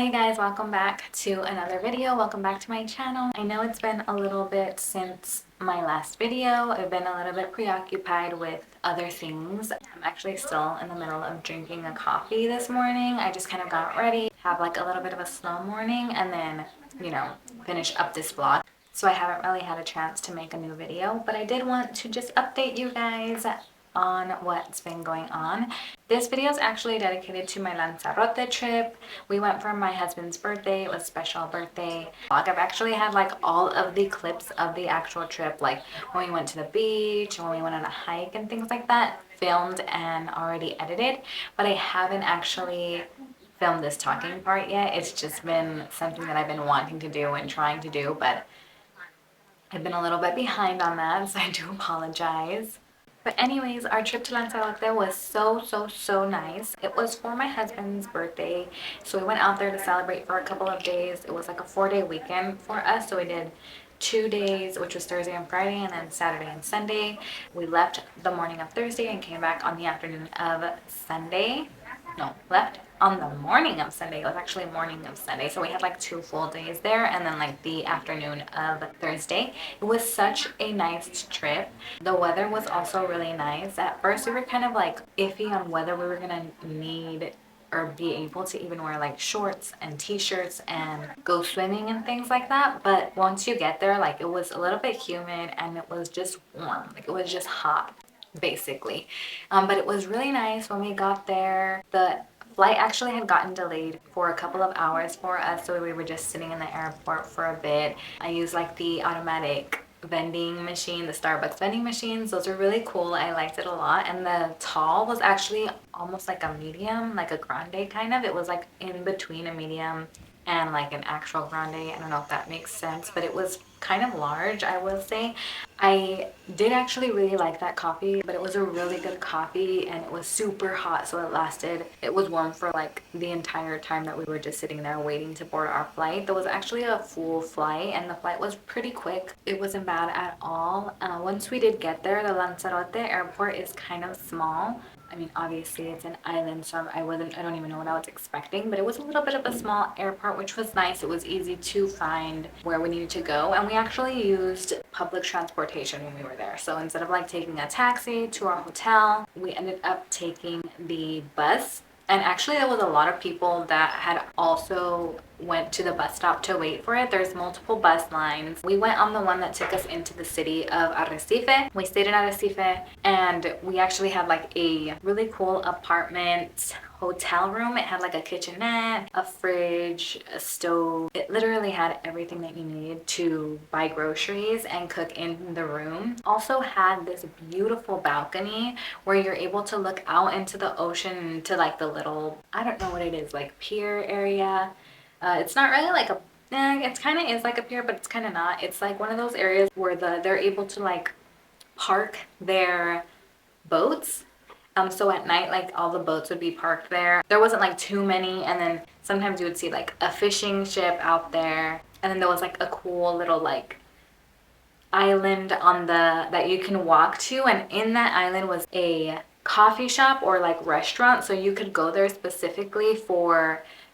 Hi guys, welcome back to another video. Welcome back to my channel. I know it's been a little bit since my last video. I've been a little bit preoccupied with other things. I'm actually still in the middle of drinking a coffee this morning. I just kind of got ready, have like a little bit of a slow morning, and then, finish up this vlog. So I haven't really had a chance to make a new video, but I did want to just update you guys on what's been going on. This video is actually dedicated to my Lanzarote trip. We went for my husband's birthday. It was a special birthday vlog. I've actually had like all of the clips of the actual trip, like when we went to the beach, when we went on a hike and things like that, filmed and already edited, but I haven't actually filmed this talking part yet. It's just been something that I've been wanting to do and trying to do, but I've been a little bit behind on that, so I do apologize. But anyways, our trip to Lanzarote was so nice. It was for my husband's birthday, so we went out there to celebrate for a couple of days. It was like a 4-day weekend for us, so we did 2 days, which was Thursday and Friday, and then Saturday and Sunday. We left the morning of Thursday and came back on the afternoon of Sunday. No, left on the morning of Sunday. It was actually morning of Sunday, so we had like 2 full days there, and then like the afternoon of Thursday. It was such a nice trip. The weather was also really nice. At first we were kind of like iffy on whether we were gonna need or be able to even wear like shorts and t-shirts and go swimming and things like that, but once you get there, like, it was a little bit humid and it was just warm, like it was just hot basically. But it was really nice when we got there. The flight actually had gotten delayed for a couple of hours for us, so we were just sitting in the airport for a bit. I used like the automatic vending machine, the Starbucks vending machines. Those are really cool. I liked it a lot. And the tall was actually almost like a medium, like a grande kind of. It was like in between a medium and like an actual grande. I don't know if that makes sense, but it was kind of large, I will say. I did actually really like that coffee, but it was a really good coffee and it was super hot, so it was warm for like the entire time that we were just sitting there waiting to board our flight. There was actually a full flight and the flight was pretty quick. It wasn't bad at all. Once we did get there, the Lanzarote airport is kind of small. I mean, obviously it's an island, so I don't even know what I was expecting, but it was a little bit of a small airport, which was nice. It was easy to find where we needed to go, and we actually used public transportation when we were there. So instead of like taking a taxi to our hotel, we ended up taking the bus. And actually there was a lot of people that had also went to the bus stop to wait for it. There's multiple bus lines. We went on the one that took us into the city of Arrecife. We stayed in Arrecife and we actually had like a really cool apartment hotel room. It had like a kitchenette, a fridge, a stove. It literally had everything that you needed to buy groceries and cook in the room. Also had this beautiful balcony where you're able to look out into the ocean, to like the little, I don't know what it is, like pier area. It's not really like a, it kind of is like a pier, but it's kind of not. It's like one of those areas where they're able to like park their boats. So at night, like all the boats would be parked there. There wasn't like too many, and then sometimes you would see like a fishing ship out there, and then there was like a cool little like island on that you can walk to, and in that island was a coffee shop or like restaurant, so you could go there specifically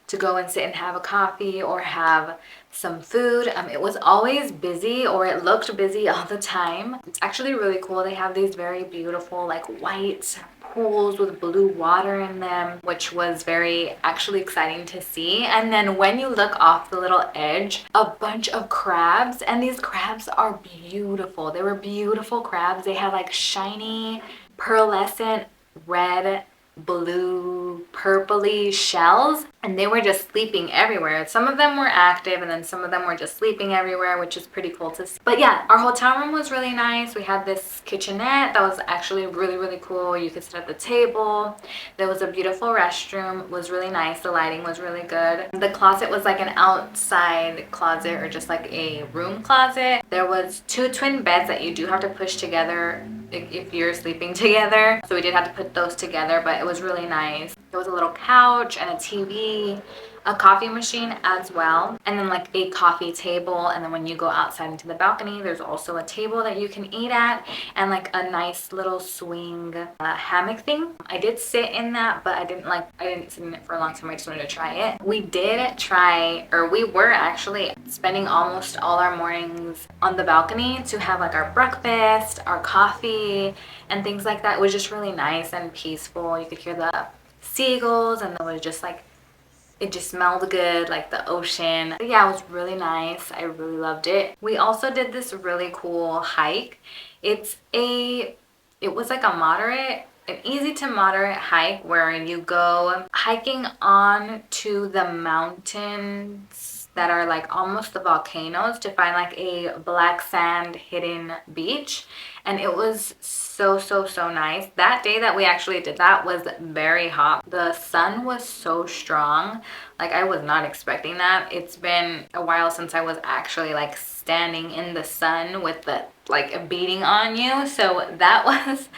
to go and sit and have a coffee or have some food. It was always busy, or it looked busy all the time. It's actually really cool. They have these very beautiful like white pools with blue water in them, which was very actually exciting to see. And then when you look off the little edge, a bunch of crabs, and these crabs are beautiful. They were beautiful crabs. They had like shiny pearlescent red, blue, purpley shells, and they were just sleeping everywhere. Some of them were active and then some of them were just sleeping everywhere, which is pretty cool to see. But yeah, our hotel room was really nice. We had this kitchenette that was actually really cool. You could sit at the table. There was a beautiful restroom. It was really nice. The lighting was really good. The closet was like an outside closet, or just like a room closet. There was 2 twin beds that you do have to push together if you're sleeping together, so we did have to put those together, but it was really nice. There was a little couch and a TV. a coffee machine as well, and then like a coffee table. And then when you go outside into the balcony, there's also a table that you can eat at, and like a nice little swing hammock thing. I did sit in that, but I didn't sit in it for a long time. I just wanted to try it. We did try, or we were actually spending almost all our mornings on the balcony to have like our breakfast, our coffee, and things like that. It was just really nice and peaceful. You could hear the seagulls, and it was just like, it just smelled good, like the ocean. But yeah, it was really nice. I really loved it. We also did this really cool hike. It was like an easy to moderate hike where you go hiking on to the mountains that are like almost the volcanoes to find like a black sand hidden beach. And it was so nice. That day that we actually did that was very hot. The sun was so strong. Like, I was not expecting that. It's been a while since I was actually like standing in the sun with the like beating on you, so that was,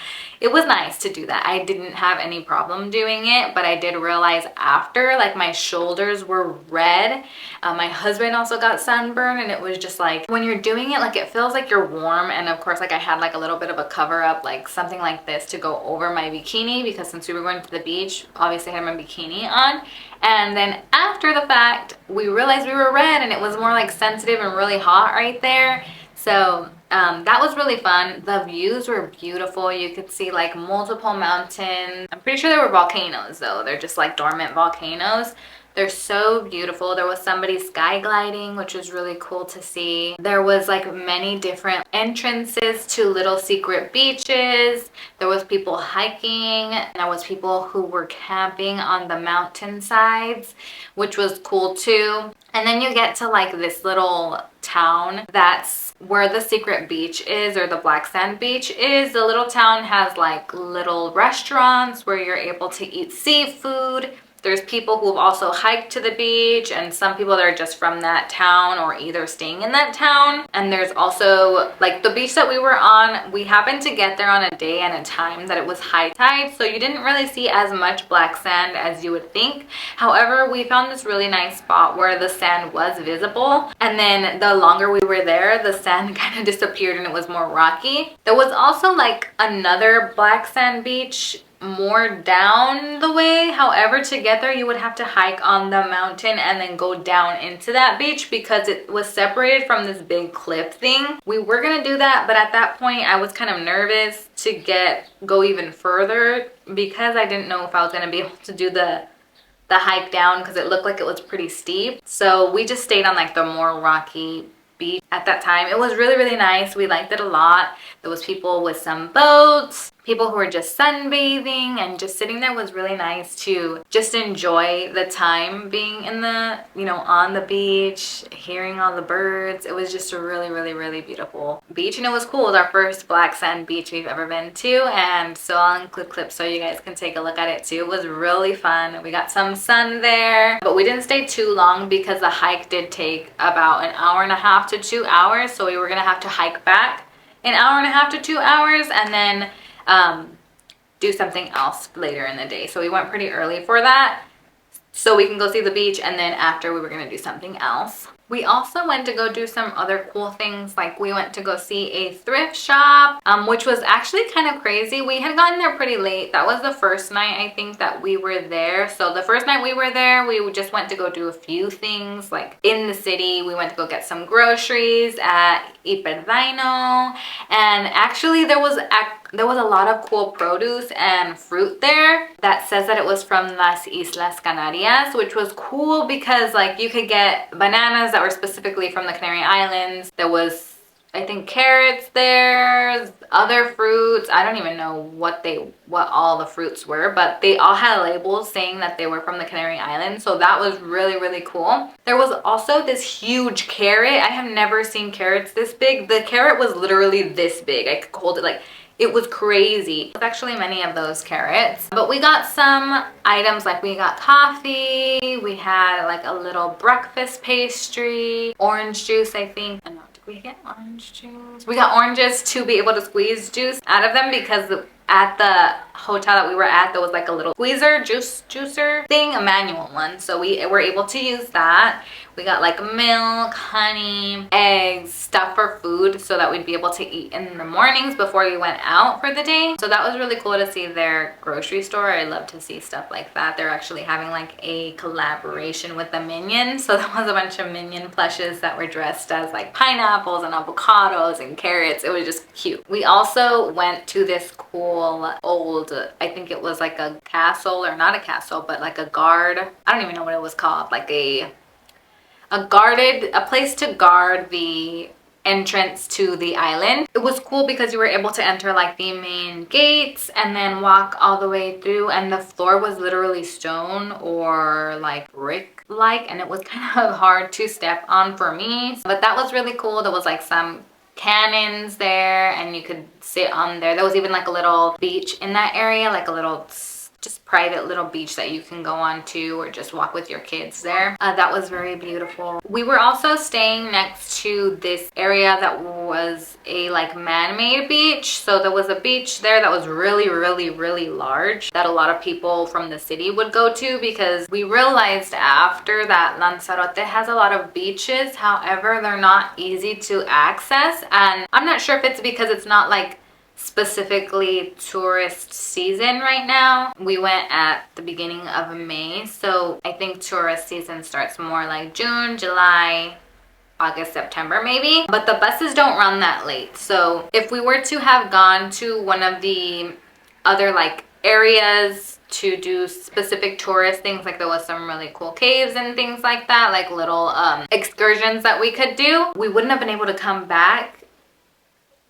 it was nice to do that. I didn't have any problem doing it, but I did realize after, like, my shoulders were red. My husband also got sunburned, and it was just like, when you're doing it, like, it feels like you're warm. And of course, like, I had like a little bit of a cover up, like something like this to go over my bikini, because since we were going to the beach, obviously I had my bikini on. And then after the fact, we realized we were red, and it was more like sensitive and really hot right there. So that was really fun. The views were beautiful. You could see like multiple mountains. I'm pretty sure they were volcanoes though. They're just like dormant volcanoes. They're so beautiful. There was somebody sky gliding, which was really cool to see. There was like many different entrances to little secret beaches. There was people hiking. There was people who were camping on the mountain sides, which was cool too. And then you get to like this little town that's where the secret beach is, or the black sand beach is. The little town has like little restaurants where you're able to eat seafood. There's people who've also hiked to the beach, and some people that are just from that town or either staying in that town. And there's also like the beach that we were on, we happened to get there on a day and a time that it was high tide, so you didn't really see as much black sand as you would think. However, we found this really nice spot where the sand was visible, and then the longer we were there, the sand kind of disappeared and it was more rocky. There was also like another black sand beach more down the way. However, to get there you would have to hike on the mountain and then go down into that beach because it was separated from this big cliff thing. We were gonna do that, but at that point I was kind of nervous to go even further because I didn't know if I was gonna be able to do the hike down, because it looked like it was pretty steep. So we just stayed on like the more rocky beach at that time. It was really nice. We liked it a lot. There was people with some boats, people who were just sunbathing, and just sitting there was really nice to just enjoy the time being in the, you know, on the beach, hearing all the birds. It was just a really beautiful beach, and it was cool. It was our first black sand beach we've ever been to, and so I'll include clips so you guys can take a look at it too. It was really fun. We got some sun there, but we didn't stay too long because the hike did take about an hour and a half to 2 hours, so we were gonna have to hike back an hour and a half to 2 hours and then do something else later in the day. So we went pretty early for that so we can go see the beach, and then after we were gonna do something else. We also went to go do some other cool things. Like we went to go see a thrift shop, which was actually kind of crazy. We had gotten there pretty late. That was the first night I think that we were there. So the first night we were there, we just went to go do a few things like in the city. We went to go get some groceries at Iperdaino, and actually there was a lot of cool produce and fruit there that says that it was from Las Islas Canarias, which was cool because like you could get bananas that were specifically from the Canary Islands. There was, I think, carrots there, other fruits. I don't even know what all the fruits were, but they all had labels saying that they were from the Canary Islands. So that was really cool. There was also this huge carrot. I have never seen carrots this big. The carrot was literally this big. I could hold it like, it was crazy. There's actually many of those carrots. But we got some items, like we got coffee, we had like a little breakfast pastry, orange juice, I think. Oh, no, did we get orange juice? We got oranges to be able to squeeze juice out of them because at the hotel that we were at, there was like a little juicer thing, a manual one. So we were able to use that. We got like milk, honey, eggs, stuff for food so that we'd be able to eat in the mornings before we went out for the day. So that was really cool to see their grocery store. I love to see stuff like that. They're actually having like a collaboration with the Minions. So there was a bunch of Minion plushes that were dressed as like pineapples and avocados and carrots. It was just cute. We also went to this cool old, I think it was like a castle, or not a castle, but like a guard. I don't even know what it was called. Like a place to guard the entrance to the island. It was cool because you were able to enter like the main gates and then walk all the way through, and the floor was literally stone or like brick like, and it was kind of hard to step on for me, but that was really cool. There was like some cannons there and you could sit on there. There was even like a little beach in that area, like a little just private little beach that you can go on to or just walk with your kids there. That was very beautiful. We were also staying next to this area that was a like man-made beach. So there was a beach there that was really large that a lot of people from the city would go to, because we realized after that Lanzarote has a lot of beaches. However, they're not easy to access, and I'm not sure if it's because it's not like specifically tourist season right now. We went at the beginning of May, so I think tourist season starts more like June, July, August, September maybe, but the buses don't run that late. So if we were to have gone to one of the other like areas to do specific tourist things, like there was some really cool caves and things like that, like little excursions that we could do, we wouldn't have been able to come back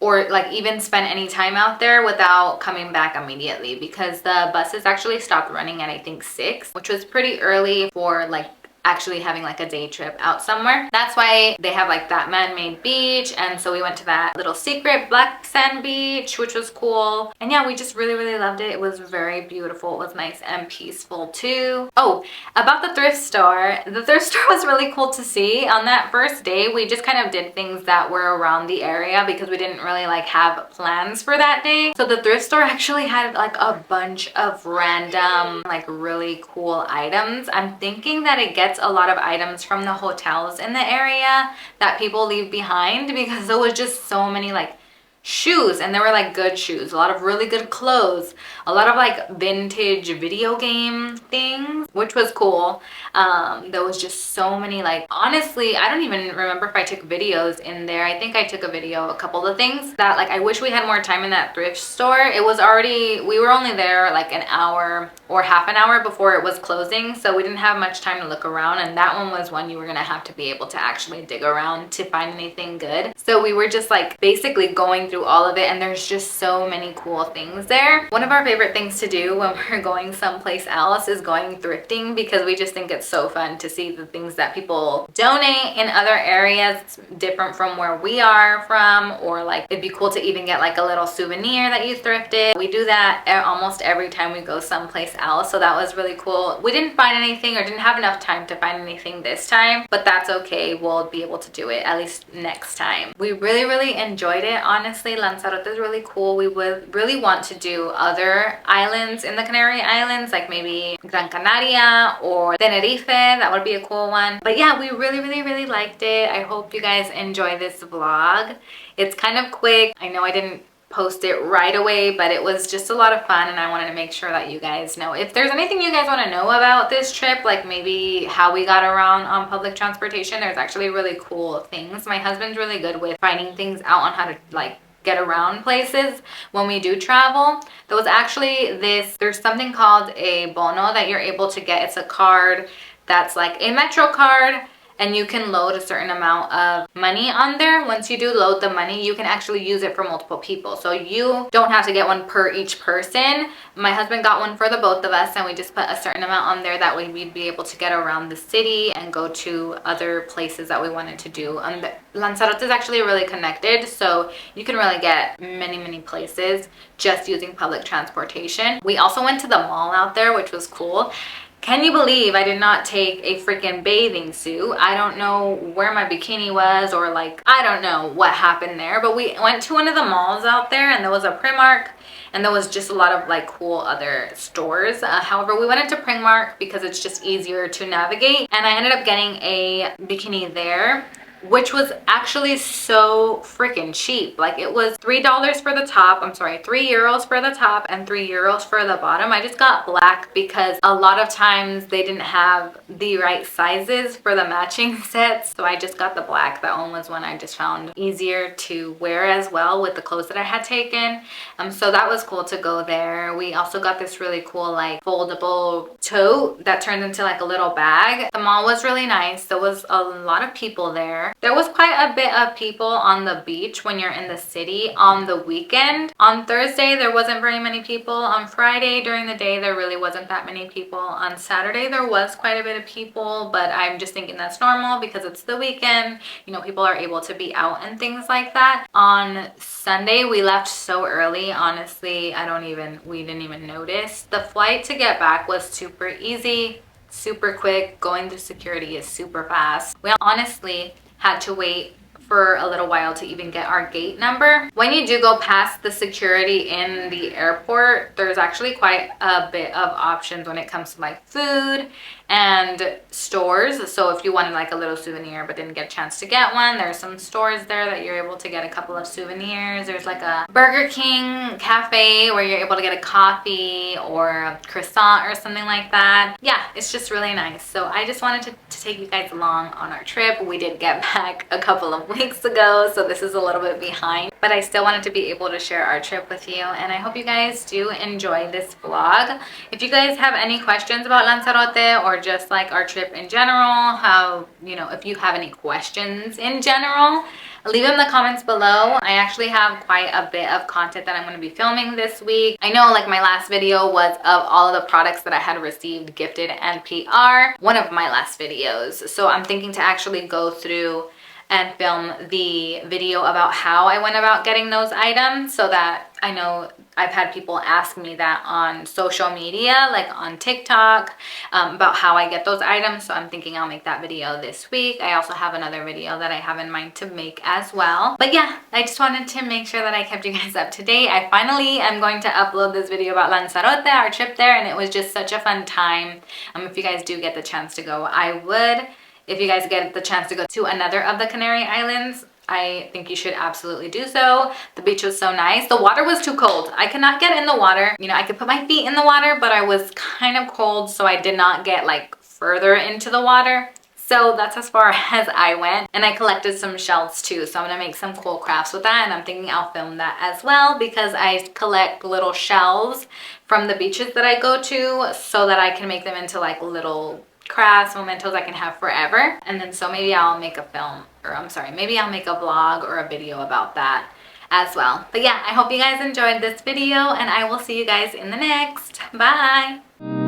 or like even spend any time out there without coming back immediately, because the buses actually stopped running at I think 6, which was pretty early for like actually having like a day trip out somewhere. That's why they have like that man-made beach, and so we went to that little secret black sand beach, which was cool. And yeah, we just really loved it. It was very beautiful. It was nice and peaceful too. Oh, about the thrift store was really cool to see. On that first day, we just kind of did things that were around the area because we didn't really like have plans for that day. So the thrift store actually had like a bunch of random like really cool items. I'm thinking that it gets a lot of items from the hotels in the area that people leave behind, because there was just so many like shoes, and they were like good shoes, a lot of really good clothes, a lot of like vintage video game things, which was cool. There was just so many, like honestly I don't even remember if I took videos in there. I think I took a video, a couple of things that like I wish we had more time in that thrift store. It was already, we were only there like an hour or half an hour before it was closing, so we didn't have much time to look around, and that one was one you were gonna have to be able to actually dig around to find anything good. So we were just like basically going through all of it, and there's just so many cool things there. One of our favorite things to do when we're going someplace else is going thrifting, because we just think it's so fun to see the things that people donate in other areas different from where we are from, or like it'd be cool to even get like a little souvenir that you thrifted. We do that almost every time we go someplace else, so that was really cool. We didn't find anything, or didn't have enough time to find anything this time, but that's okay. We'll be able to do it at least next time. We really enjoyed it. Honestly, Lanzarote is really cool. We would really want to do other islands in the Canary Islands, like maybe Gran Canaria or Tenerife. That would be a cool one. But yeah, we really liked it. I hope you guys enjoy this vlog. It's kind of quick. I know I didn't post it right away, but it was just a lot of fun, and I wanted to make sure that you guys know. If there's anything you guys want to know about this trip, like maybe how we got around on public transportation, there's actually really cool things. My husband's really good with finding things out on how to like get around places when we do travel. There was actually there's something called a bono that you're able to get. It's a card that's like a Metro card, and you can load a certain amount of money on there. Once you do load the money, you can actually use it for multiple people. So you don't have to get one per each person. My husband got one for the both of us, and we just put a certain amount on there. That way we'd be able to get around the city and go to other places that we wanted to do. Lanzarote is actually really connected, so you can really get many places just using public transportation. We also went to the mall out there, which was cool. Can you believe I did not take a freaking bathing suit? I don't know where my bikini was, or like, I don't know what happened there, but we went to one of the malls out there and there was a Primark and there was just a lot of like cool other stores. However, we went into Primark because it's just easier to navigate, and I ended up getting a bikini there, which was actually so freaking cheap. Like, it was $3 for the top, I'm sorry, €3 for the top and €3 for the bottom. I just got black because a lot of times they didn't have the right sizes for the matching sets, so I just got the black. That one was one I just found easier to wear as well with the clothes that I had taken. So that was cool to go there. We also got this really cool like foldable tote that turned into like a little bag. The mall was really nice. There was a lot of people there. There was quite a bit of people on the beach when you're in the city on the weekend. On Thursday, there wasn't very many people. On Friday, during the day, there really wasn't that many people. On Saturday, there was quite a bit of people, but I'm just thinking that's normal because it's the weekend. You know, people are able to be out and things like that. On Sunday, we left so early. Honestly, we didn't even notice. The flight to get back was super easy, super quick. Going through security is super fast. We honestly had to wait for a little while to even get our gate number. When you do go past the security in the airport, there's actually quite a bit of options when it comes to like food and stores. So if you wanted like a little souvenir but didn't get a chance to get one, there's some stores there that you're able to get a couple of souvenirs. There's like a Burger King cafe where you're able to get a coffee or a croissant or something like that. Yeah, it's just really nice. So I just wanted to take you guys along on our trip. We did get back a couple of weeks ago, so this is a little bit behind, but I still wanted to be able to share our trip with you, and I hope you guys do enjoy this vlog. If you guys have any questions about Lanzarote or just like our trip in general, how, you know, if you have any questions in general, leave them in the comments below. I actually have quite a bit of content that I'm going to be filming this week. I know like my last video was of all of the products that I had received gifted and PR, one of my last videos, so I'm thinking to actually go through and film the video about how I went about getting those items, so that I know I've had people ask me that on social media, like on TikTok, about how I get those items. So I'm thinking I'll make that video this week. I also have another video that I have in mind to make as well. But yeah, I just wanted to make sure that I kept you guys up to date. I finally am going to upload this video about Lanzarote, our trip there, and it was just such a fun time. If you guys do get the chance to go, I would. If you guys get the chance to go to another of the Canary Islands, I think you should absolutely do so. The beach was so nice. The water was too cold. I could not get in the water. You know, I could put my feet in the water, but I was kind of cold, so I did not get like further into the water. So that's as far as I went. And I collected some shells too, so I'm gonna make some cool crafts with that, and I'm thinking I'll film that as well because I collect little shells from the beaches that I go to so that I can make them into like little crafts, mementos I can have forever. And then so maybe I'll make a film, or I'm sorry, maybe I'll make a vlog or a video about that as well. But yeah, I hope you guys enjoyed this video, and I will see you guys in the next. Bye!